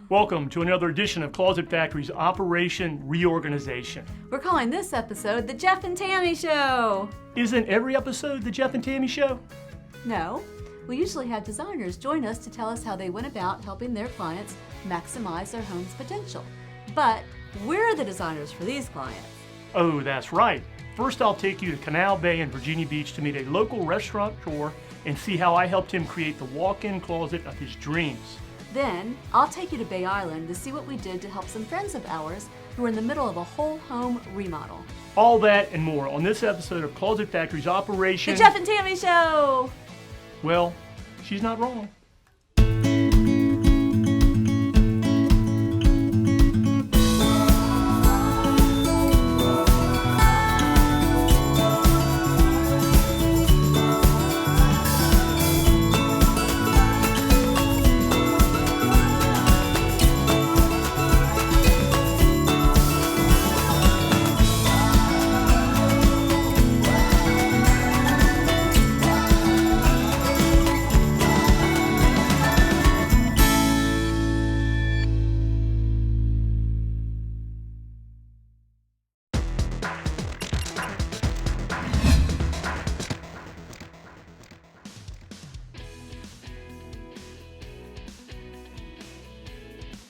Welcome to another edition of Closet Factory's Operation Reorganization. We're calling this episode the Jeff and Tami Show. Isn't every episode the Jeff and Tami Show? No, we usually have designers join us to tell us how they went about helping their clients maximize their home's potential. But we're the designers for these clients. Oh, that's right. First, I'll take you to Canal Bay in Virginia Beach to meet a local restaurateur and see how I helped him create the walk-in closet of his dreams. Then, I'll take you to Bay Island to see what we did to help some friends of ours who are in the middle of a whole home remodel. All that and more on this episode of Closet Factory's Operation... The Jeff and Tami Show! Well, she's not wrong.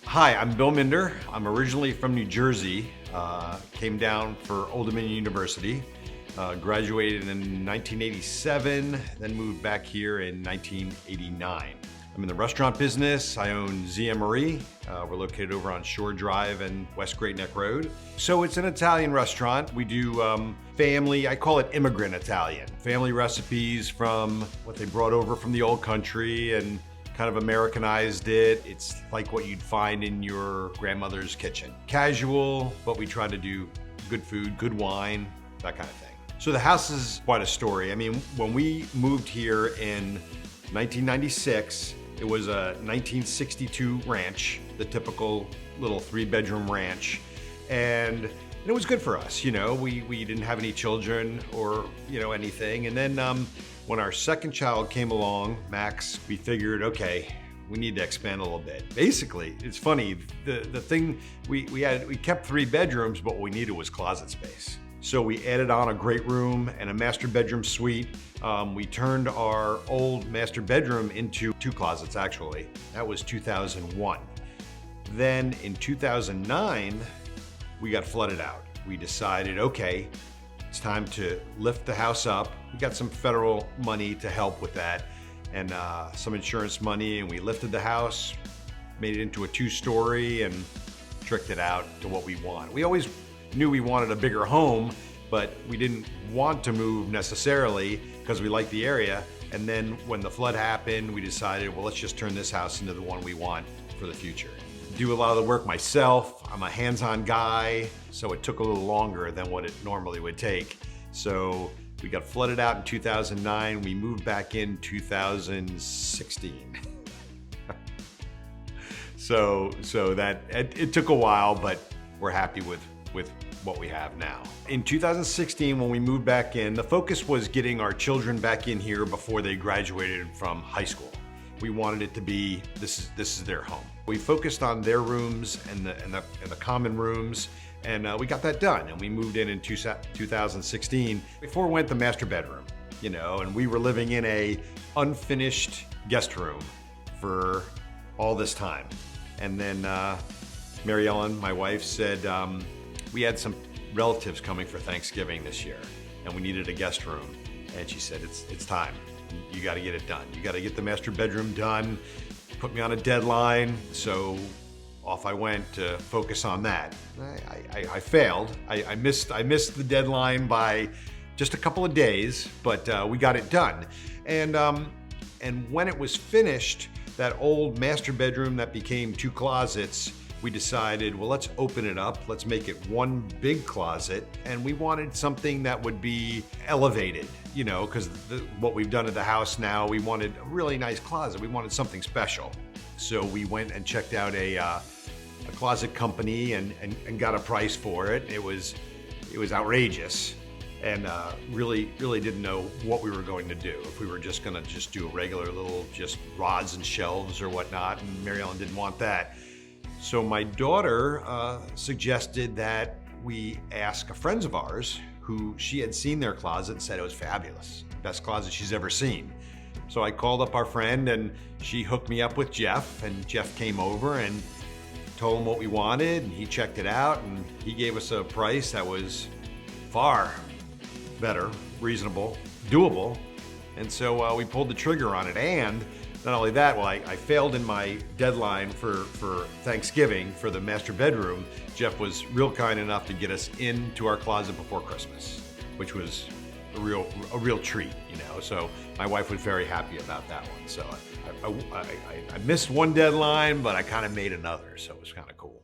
Hi, I'm Bill Minder. I'm originally from New Jersey, came down for Old Dominion University, graduated in 1987, then moved back here in 1989. I'm in the restaurant business. I own Zia Marie. We're located over on Shore Drive and West Great Neck Road. So it's an Italian restaurant. We do family, I call it immigrant Italian. Family recipes from what they brought over from the old country and kind of Americanized it. It's like what you'd find in your grandmother's kitchen. Casual, but we try to do good food, good wine, that kind of thing. So the house is quite a story. I mean, when we moved here in 1996, it was a 1962 ranch, the typical little 3-bedroom ranch. And it was good for us, you know, we didn't have any children or, you know, anything. And then when our second child came along, Max, we figured, okay, we need to expand a little bit. Basically, it's funny, the thing, we kept 3 bedrooms, but what we needed was closet space. So we added on a great room and a master bedroom suite. We turned our old master bedroom into 2 closets, actually. That was 2001. Then in 2009, we got flooded out. We decided, okay, it's time to lift the house up. We got some federal money to help with that and some insurance money, and we lifted the house, made it into a 2-story and tricked it out to what we want. We always knew we wanted a bigger home, but we didn't want to move necessarily because we liked the area. And then when the flood happened, we decided, well, let's just turn this house into the one we want for the future. Do a lot of the work myself. I'm a hands-on guy, so it took a little longer than what it normally would take. So we got flooded out in 2009. We moved back in 2016. so that it took a while, but we're happy with what we have now. In 2016, when we moved back in, the focus was getting our children back in here before they graduated from high school. We wanted it to be, this is their home. We focused on their rooms and the common rooms, and we got that done. And we moved in 2016. Before we went the master bedroom, you know, and we were living in a unfinished guest room for all this time. And then Mary Ellen, my wife, said we had some relatives coming for Thanksgiving this year, and we needed a guest room. And she said, it's time. You got to get it done. You got to get the master bedroom done. Put me on a deadline, so off I went to focus on that. I failed. I missed the deadline by just a couple of days, but we got it done. And when it was finished, that old master bedroom that became 2 closets, we decided, well, let's open it up. Let's make it one big closet. And we wanted something that would be elevated, you know, because what we've done at the house now, we wanted a really nice closet. We wanted something special. So we went and checked out a closet company and got a price for it. It was outrageous. And really didn't know what we were going to do. If we were just gonna do a regular little just rods and shelves or whatnot, and Mary Ellen didn't want that. So my daughter suggested that we ask friends of ours who she had seen their closet and said it was fabulous, best closet she's ever seen. So I called up our friend and she hooked me up with Jeff, and Jeff came over and told him what we wanted, and he checked it out, and he gave us a price that was far better, reasonable, doable. And so we pulled the trigger on it. And not only that, well, I failed in my deadline for Thanksgiving for the master bedroom. Jeff was real kind enough to get us into our closet before Christmas, which was a real treat, you know. So my wife was very happy about that one. So I missed one deadline, but I kind of made another, so it was kind of cool.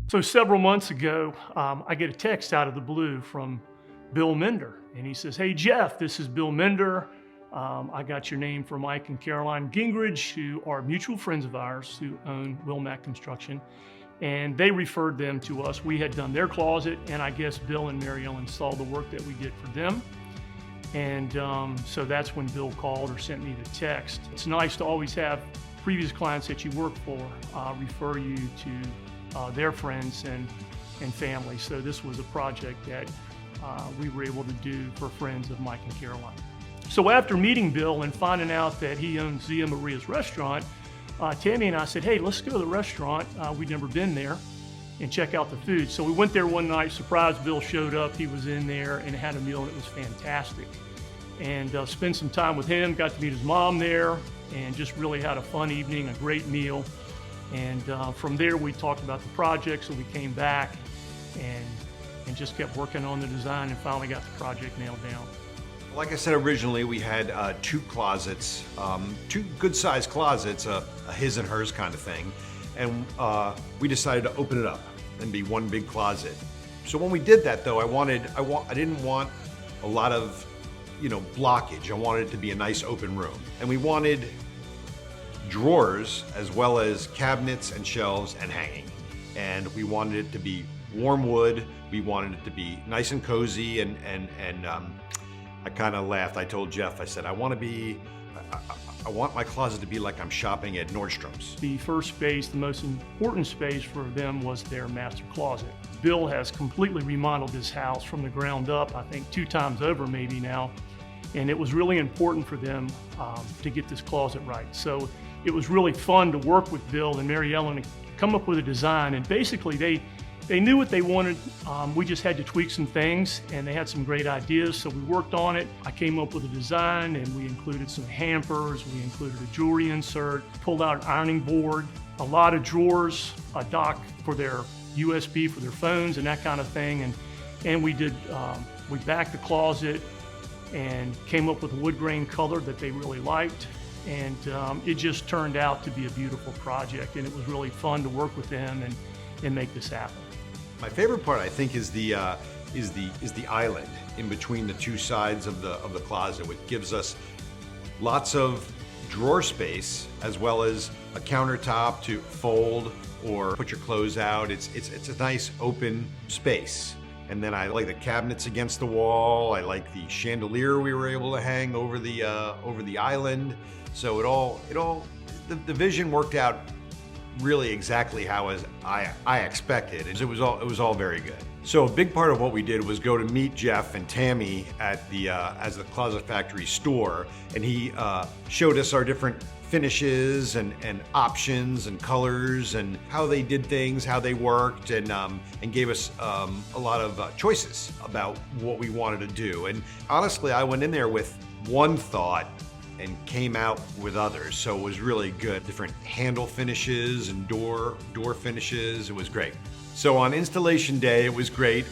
So several months ago, I get a text out of the blue from Bill Mender, and he says, "Hey Jeff, this is Bill Mender. I got your name from Mike and Caroline Gingrich, who are mutual friends of ours who own Wilmac Construction, and they referred them to us. We had done their closet, and I guess Bill and Mary Ellen saw the work that we did for them. And so that's when Bill called or sent me the text. It's nice to always have previous clients that you work for refer you to their friends and family. So this was a project that we were able to do for friends of Mike and Caroline. So after meeting Bill and finding out that he owns Zia Maria's restaurant, Tami and I said, hey, let's go to the restaurant. We'd never been there, and check out the food. So we went there one night, surprised Bill showed up. He was in there and had a meal that was fantastic. And spent some time with him, got to meet his mom there, and just really had a fun evening, a great meal. And from there, we talked about the project, so we came back and just kept working on the design and finally got the project nailed down. Like I said originally, we had two closets, two good-sized closets, a his and hers kind of thing, and we decided to open it up and be one big closet. So when we did that, though, I didn't want a lot of, blockage. I wanted it to be a nice open room, and we wanted drawers as well as cabinets and shelves and hanging, and we wanted it to be warm wood. We wanted it to be nice and cozy, and I kind of laughed. I told Jeff, I said, I want my closet to be like I'm shopping at Nordstrom's. The first space, the most important space for them, was their master closet. Bill has completely remodeled this house from the ground up, I think 2 times over maybe now. And it was really important for them to get this closet right. So it was really fun to work with Bill and Mary Ellen to come up with a design. And basically they knew what they wanted. We just had to tweak some things, and they had some great ideas, so we worked on it. I came up with a design, and we included some hampers, we included a jewelry insert, pulled out an ironing board, a lot of drawers, a dock for their USB for their phones and that kind of thing. And we backed the closet and came up with a wood grain color that they really liked. And it just turned out to be a beautiful project, and it was really fun to work with them and make this happen. My favorite part, I think, is the island in between the two sides of the closet, which gives us lots of drawer space as well as a countertop to fold or put your clothes out. It's a nice open space. And then I like the cabinets against the wall. I like the chandelier we were able to hang over the island. So the vision worked out really exactly how I expected. It was all very good. So a big part of what we did was go to meet Jeff and Tami at as the Closet Factory store, and he showed us our different finishes and options and colors and how they did things, how they worked, and gave us a lot of choices about what we wanted to do. And honestly, I went in there with one thought and came out with others, so it was really good. Different handle finishes and door finishes. It was great. So on installation day, it was great.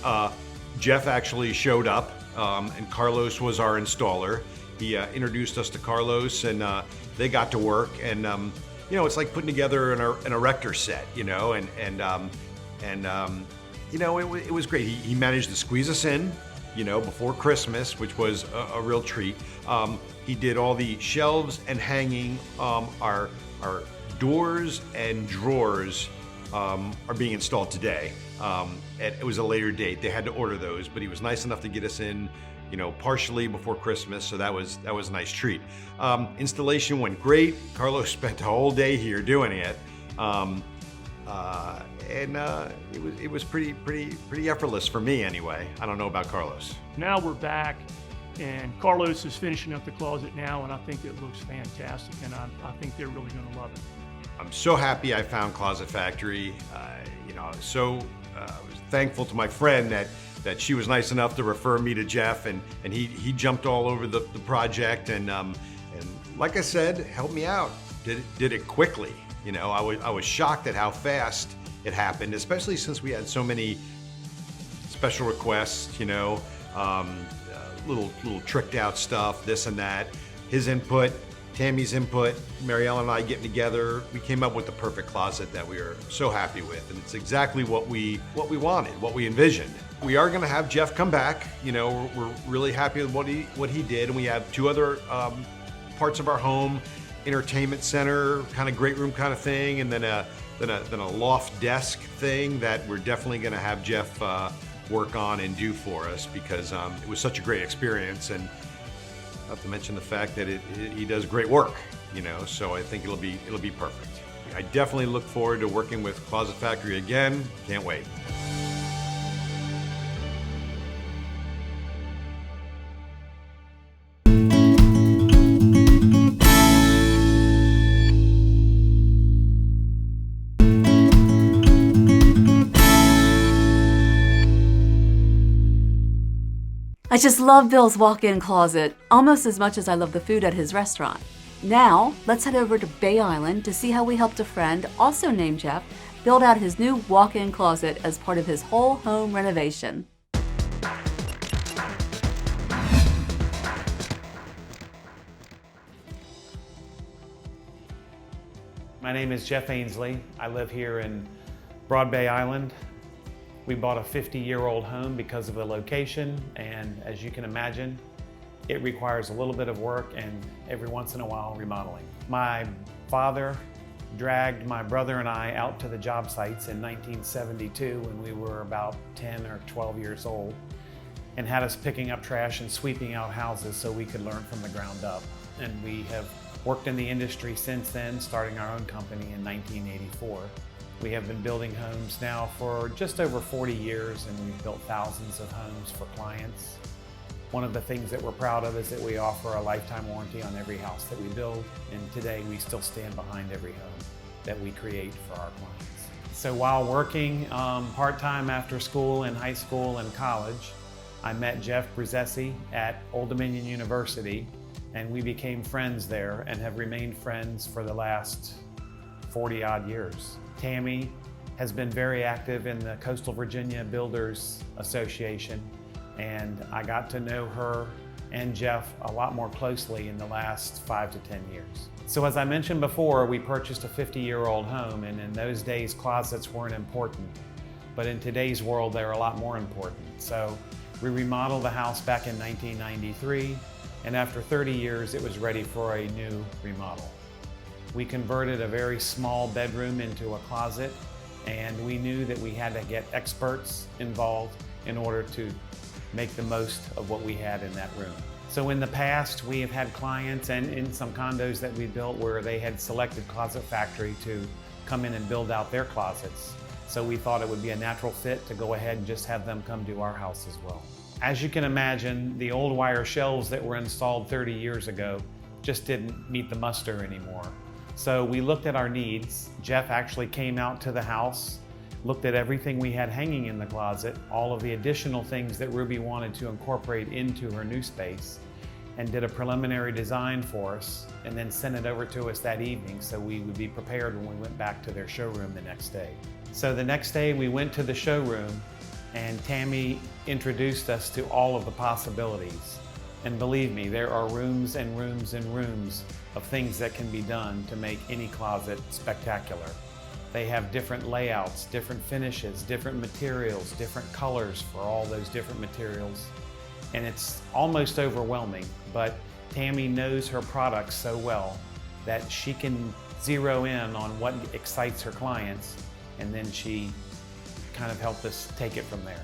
Jeff actually showed up, and Carlos was our installer. He introduced us to Carlos, and they got to work. And it's like putting together an erector set, it was great. He managed to squeeze us in, before Christmas, which was a real treat. He did all the shelves and hanging, our doors and drawers are being installed today. It was a later date. They had to order those, but he was nice enough to get us in, partially before Christmas. So that was a nice treat. Installation went great. Carlos spent a whole day here doing it. It was pretty effortless for me anyway. I don't know about Carlos. Now we're back, and Carlos is finishing up the closet now, and I think it looks fantastic, and I think they're really going to love it. I'm so happy I found Closet Factory. I was thankful to my friend that she was nice enough to refer me to Jeff, and he jumped all over the project, and like I said, helped me out. Did it quickly. I was shocked at how fast it happened, especially since we had so many special requests, little tricked out stuff, this and that. His input, Tammy's input, Marielle and I getting together, we came up with the perfect closet that we are so happy with, and it's exactly what we wanted, what we envisioned. We are going to have Jeff come back. We're really happy with what he did, and we have two other parts of our home, entertainment center, kind of great room kind of thing, and then a loft desk thing that we're definitely going to have Jeff work on and do for us, because it was such a great experience, and not to mention the fact that he does great work, so I think it'll be perfect. I definitely look forward to working with Closet Factory again. Can't wait. I just love Bill's walk-in closet, almost as much as I love the food at his restaurant. Now, let's head over to Bay Island to see how we helped a friend, also named Jeff, build out his new walk-in closet as part of his whole home renovation. My name is Jeff Ainsley. I live here in Broad Bay Island. We bought a 50-year-old home because of the location, and as you can imagine, it requires a little bit of work and every once in a while remodeling. My father dragged my brother and I out to the job sites in 1972 when we were about 10 or 12 years old, and had us picking up trash and sweeping out houses so we could learn from the ground up. And we have worked in the industry since then, starting our own company in 1984. We have been building homes now for just over 40 years, and we've built thousands of homes for clients. One of the things that we're proud of is that we offer a lifetime warranty on every house that we build, and today we still stand behind every home that we create for our clients. So while working part-time after school in high school and college, I met Jeff Brzezzi at Old Dominion University, and we became friends there and have remained friends for the last 40-odd years. Tami has been very active in the Coastal Virginia Builders Association, and I got to know her and Jeff a lot more closely in the last 5 to 10 years. So as I mentioned before, we purchased a 50-year-old home, and in those days closets weren't important, but in today's world they're a lot more important. So we remodeled the house back in 1993, and after 30 years it was ready for a new remodel. We converted a very small bedroom into a closet, and we knew that we had to get experts involved in order to make the most of what we had in that room. So in the past, we have had clients, and in some condos that we built, where they had selected Closet Factory to come in and build out their closets. So we thought it would be a natural fit to go ahead and just have them come to our house as well. As you can imagine, the old wire shelves that were installed 30 years ago just didn't meet the muster anymore. So we looked at our needs. Jeff actually came out to the house, looked at everything we had hanging in the closet, all of the additional things that Ruby wanted to incorporate into her new space, and did a preliminary design for us, and then sent it over to us that evening so we would be prepared when we went back to their showroom the next day. So the next day we went to the showroom, and Tami introduced us to all of the possibilities. And believe me, there are rooms and rooms and rooms of things that can be done to make any closet spectacular. They have different layouts, different finishes, different materials, different colors for all those different materials. And it's almost overwhelming, but Tami knows her products so well that she can zero in on what excites her clients and then she kind of helped us take it from there.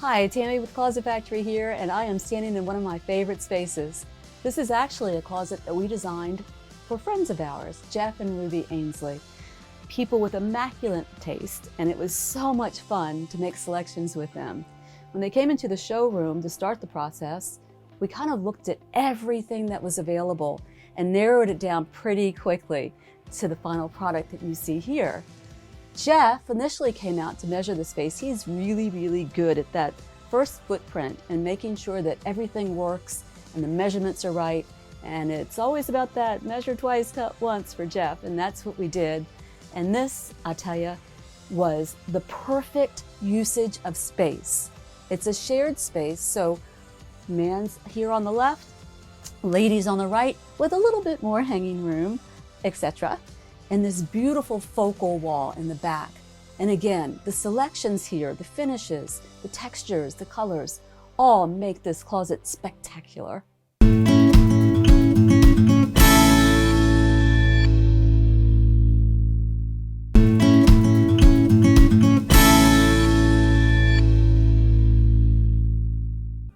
Hi, Tami with Closet Factory here, and I am standing in one of my favorite spaces. This is actually a closet that we designed for friends of ours, Jeff and Ruby Ainsley. People with immaculate taste, and it was so much fun to make selections with them. When they came into the showroom to start the process, we kind of looked at everything that was available and narrowed it down pretty quickly to the final product that you see here. Jeff initially came out to measure the space. He's really good at that first footprint and making sure that everything works and the measurements are right. And it's always about that measure twice, cut once for Jeff, and that's what we did. And this, I tell you, was the perfect usage of space. It's a shared space, so man's here on the left, ladies on the right, with a little bit more hanging room, etc. And this beautiful focal wall in the back. And again, the selections here, the finishes, the textures, the colors, all make this closet spectacular.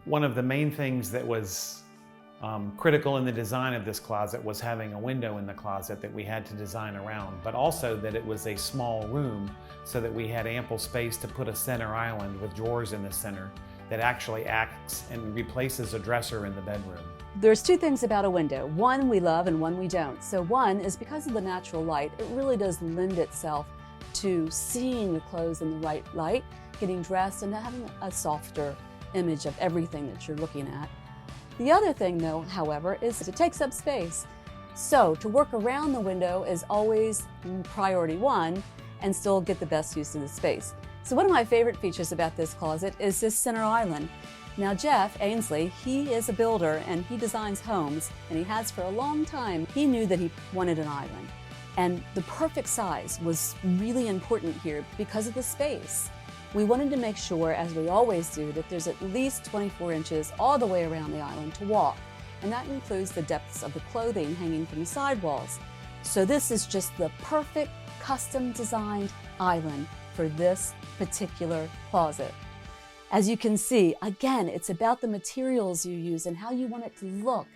One of the main things that was critical in the design of this closet was having a window in the closet that we had to design around, but also that it was a small room so that we had ample space to put a center island with drawers in the center that actually acts and replaces a dresser in the bedroom. There's two things about a window. One we love and one we don't. So one is because of the natural light, it really does lend itself to seeing your clothes in the right light, getting dressed, and having a softer image of everything that you're looking at. The other thing though, however, is it takes up space. So to work around the window is always priority one and still get the best use of the space. So one of my favorite features about this closet is this center island. Now Jeff Ainsley, he is a builder and he designs homes, and he has for a long time. He knew that he wanted an island, and the perfect size was really important here because of the space. We wanted to make sure, as we always do, that there's at least 24 inches all the way around the island to walk, and that includes the depths of the clothing hanging from the sidewalls. So this is just the perfect custom designed island for this particular closet. As you can see, again, it's about the materials you use and how you want it to look.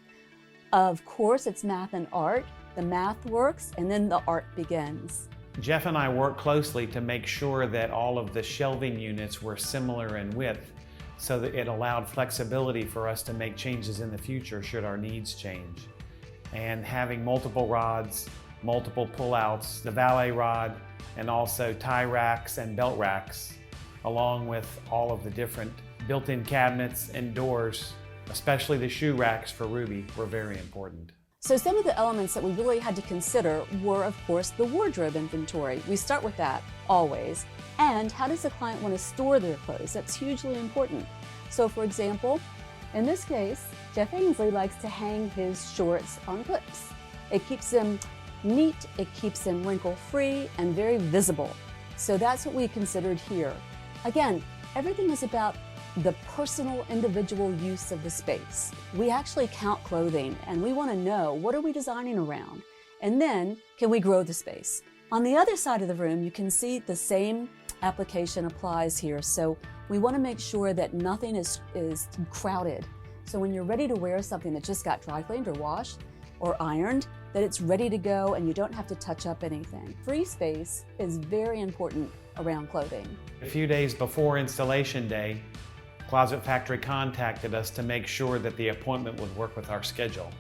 Of course, it's math and art. The math works, and then the art begins. Jeff and I worked closely to make sure that all of the shelving units were similar in width so that it allowed flexibility for us to make changes in the future should our needs change. And having multiple rods, multiple pullouts, the valet rod, and also tie racks and belt racks, along with all of the different built-in cabinets and doors, especially the shoe racks for Ruby, were very important. So some of the elements that we really had to consider were, of course, the wardrobe inventory. We start with that, always. And how does the client want to store their clothes? That's hugely important. So for example, in this case, Jeff Ainsley likes to hang his shorts on clips. It keeps them neat, it keeps them wrinkle-free and very visible. So that's what we considered here. Again, everything is about the personal, individual use of the space. We actually count clothing and we want to know, what are we designing around? And then, can we grow the space? On the other side of the room, you can see the same application applies here. So we want to make sure that nothing is crowded. So when you're ready to wear something that just got dry cleaned or washed or ironed, that it's ready to go and you don't have to touch up anything. Free space is very important around clothing. A few days before installation day, Closet Factory contacted us to make sure that the appointment would work with our schedule.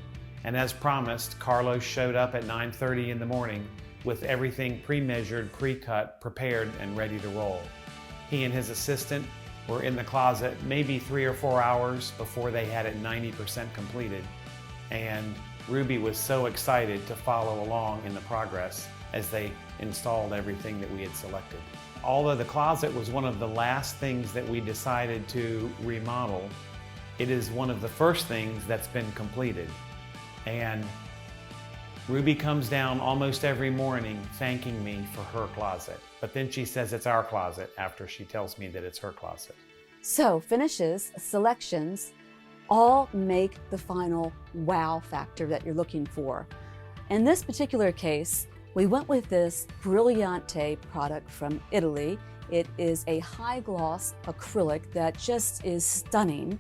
And as promised, Carlos showed up at 9:30 in the morning with everything pre-measured, pre-cut, prepared, and ready to roll. He and his assistant were in the closet maybe 3 or 4 hours before they had it 90% completed. And Ruby was so excited to follow along in the progress as they installed everything that we had selected. Although the closet was one of the last things that we decided to remodel, it is one of the first things that's been completed. And Ruby comes down almost every morning thanking me for her closet. But then she says it's our closet after she tells me that it's her closet. So finishes, selections, all make the final wow factor that you're looking for. In this particular case, We went with this Brilliante product from Italy. It is a high gloss acrylic that just is stunning.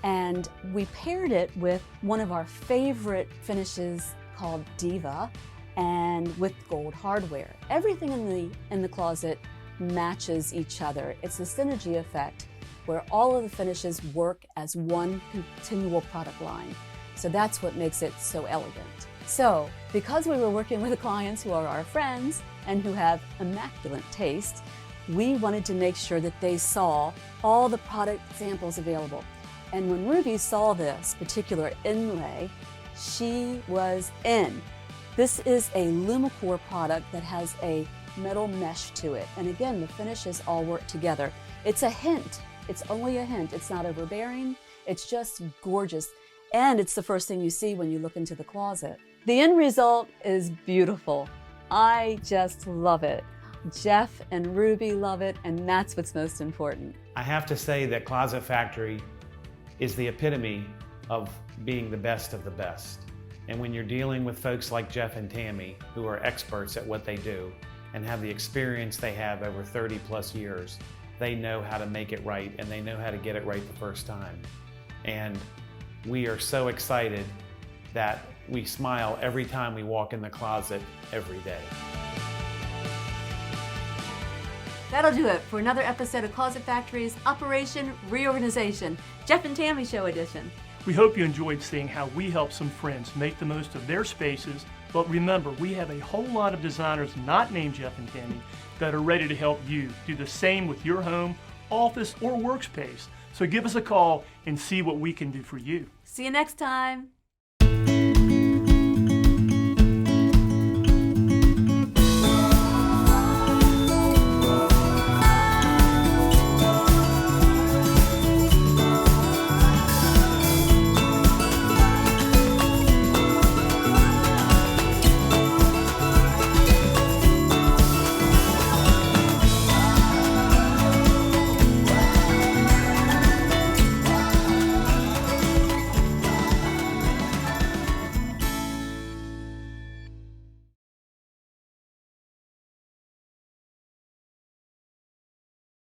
And we paired it with one of our favorite finishes called Diva and with gold hardware. Everything in the closet matches each other. It's a synergy effect where all of the finishes work as one continual product line. So that's what makes it so elegant. So, because we were working with clients who are our friends and who have immaculate taste, we wanted to make sure that they saw all the product samples available. And when Ruby saw this particular inlay, she was in. This is a Lumicore product that has a metal mesh to it. And again, the finishes all work together. It's a hint. It's only a hint. It's not overbearing. It's just gorgeous. And it's the first thing you see when you look into the closet. The end result is beautiful. I just love it. Jeff and Ruby love it, and that's what's most important. I have to say that Closet Factory is the epitome of being the best of the best. And when you're dealing with folks like Jeff and Tami, who are experts at what they do and have the experience they have over 30 plus years, they know how to make it right, and they know how to get it right the first time. And we are so excited that we smile every time we walk in the closet every day. That'll do it for another episode of Closet Factory's Operation Reorganization, Jeff and Tami Show Edition. We hope you enjoyed seeing how we help some friends make the most of their spaces. But remember, we have a whole lot of designers not named Jeff and Tami that are ready to help you do the same with your home, office, or workspace. So give us a call and see what we can do for you. See you next time.